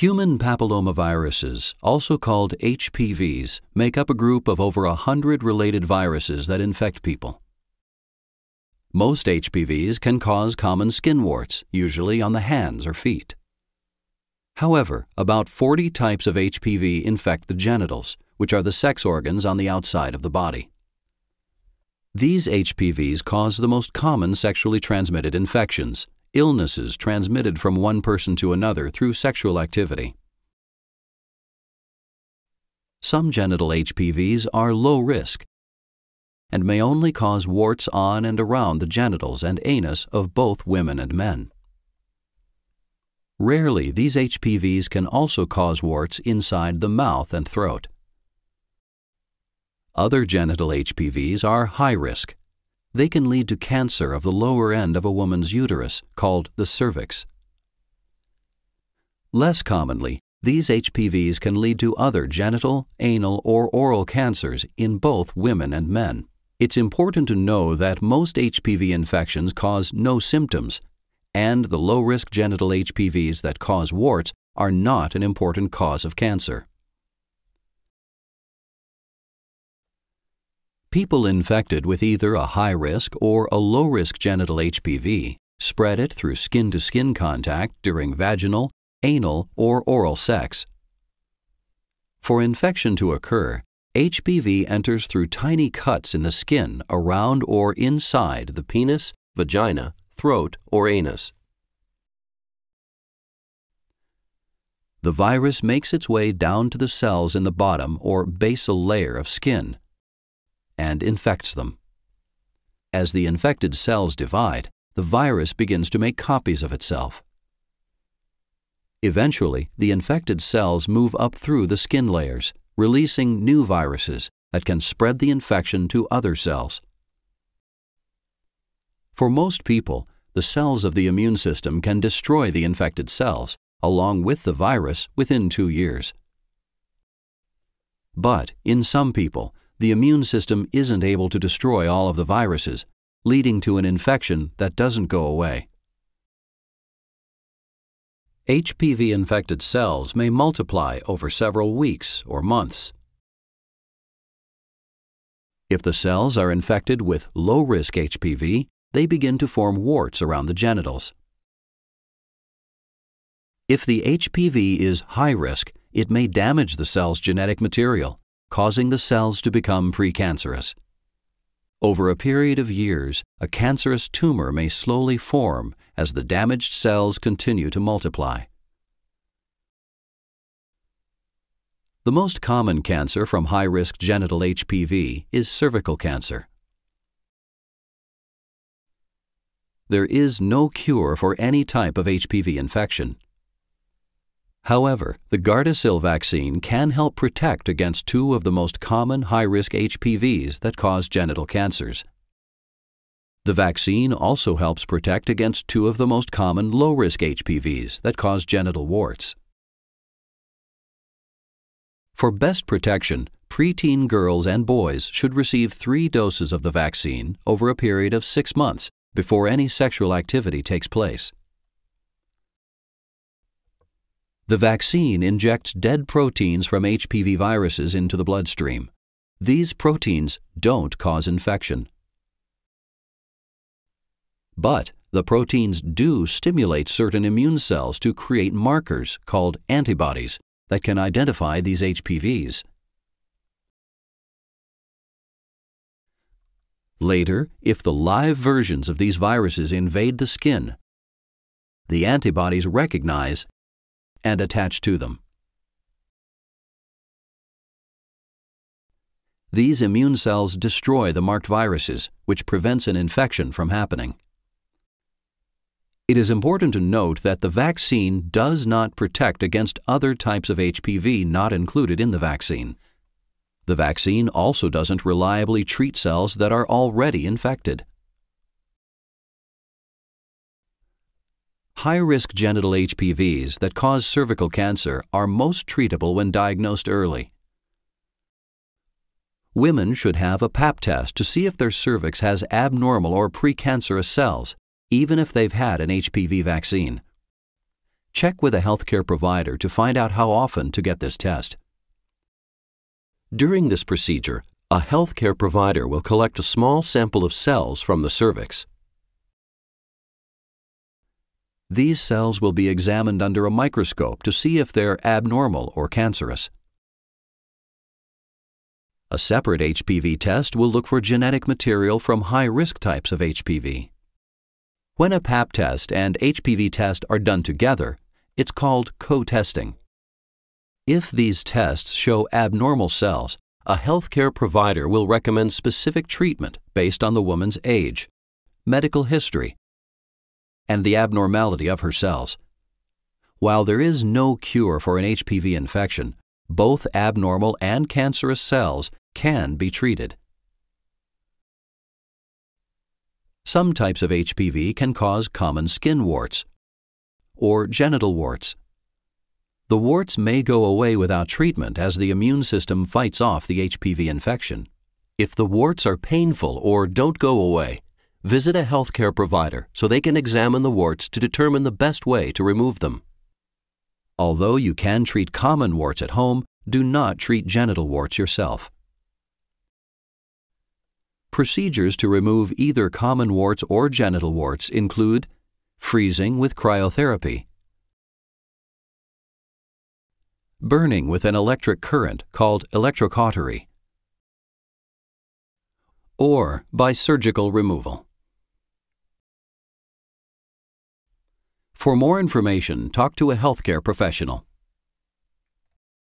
Human papillomaviruses, also called HPVs, make up a group of over 100 related viruses that infect people. Most HPVs can cause common skin warts, usually on the hands or feet. However, about 40 types of HPV infect the genitals, which are the sex organs on the outside of the body. These HPVs cause the most common sexually transmitted infections, illnesses transmitted from one person to another through sexual activity. Some genital HPVs are low risk and may only cause warts on and around the genitals and anus of both women and men. Rarely, these HPVs can also cause warts inside the mouth and throat. Other genital HPVs are high risk. They can lead to cancer of the lower end of a woman's uterus, called the cervix. Less commonly, these HPVs can lead to other genital, anal, or oral cancers in both women and men. It's important to know that most HPV infections cause no symptoms, and the low-risk genital HPVs that cause warts are not an important cause of cancer. People infected with either a high-risk or a low-risk genital HPV spread it through skin-to-skin contact during vaginal, anal, or oral sex. For infection to occur, HPV enters through tiny cuts in the skin around or inside the penis, vagina, throat, or anus. The virus makes its way down to the cells in the bottom or basal layer of skin and infects them. As the infected cells divide, the virus begins to make copies of itself. Eventually, the infected cells move up through the skin layers, releasing new viruses that can spread the infection to other cells. For most people, the cells of the immune system can destroy the infected cells, along with the virus, within 2 years. But in some people, the immune system isn't able to destroy all of the viruses, leading to an infection that doesn't go away. HPV-infected cells may multiply over several weeks or months. If the cells are infected with low-risk HPV, they begin to form warts around the genitals. If the HPV is high risk, it may damage the cell's genetic material, causing the cells to become precancerous. Over a period of years, a cancerous tumor may slowly form as the damaged cells continue to multiply. The most common cancer from high-risk genital HPV is cervical cancer. There is no cure for any type of HPV infection. However, the Gardasil vaccine can help protect against 2 of the most common high-risk HPVs that cause genital cancers. The vaccine also helps protect against 2 of the most common low-risk HPVs that cause genital warts. For best protection, preteen girls and boys should receive 3 doses of the vaccine over a period of 6 months before any sexual activity takes place. The vaccine injects dead proteins from HPV viruses into the bloodstream. These proteins don't cause infection. But the proteins do stimulate certain immune cells to create markers called antibodies that can identify these HPVs. Later, if the live versions of these viruses invade the skin, the antibodies recognize and attach to them. These immune cells destroy the marked viruses, which prevents an infection from happening. It is important to note that the vaccine does not protect against other types of HPV not included in the vaccine. The vaccine also doesn't reliably treat cells that are already infected. High-risk genital HPVs that cause cervical cancer are most treatable when diagnosed early. Women should have a Pap test to see if their cervix has abnormal or precancerous cells, even if they've had an HPV vaccine. Check with a healthcare provider to find out how often to get this test. During this procedure, a healthcare provider will collect a small sample of cells from the cervix. These cells will be examined under a microscope to see if they're abnormal or cancerous. A separate HPV test will look for genetic material from high-risk types of HPV. When a Pap test and HPV test are done together, it's called co-testing. If these tests show abnormal cells, a healthcare provider will recommend specific treatment based on the woman's age, medical history, and the abnormality of her cells. While there is no cure for an HPV infection, both abnormal and cancerous cells can be treated. Some types of HPV can cause common skin warts or genital warts. The warts may go away without treatment as the immune system fights off the HPV infection. If the warts are painful or don't go away, visit a healthcare provider so they can examine the warts to determine the best way to remove them. Although you can treat common warts at home, do not treat genital warts yourself. Procedures to remove either common warts or genital warts include freezing with cryotherapy, burning with an electric current called electrocautery, or by surgical removal. For more information, talk to a healthcare professional.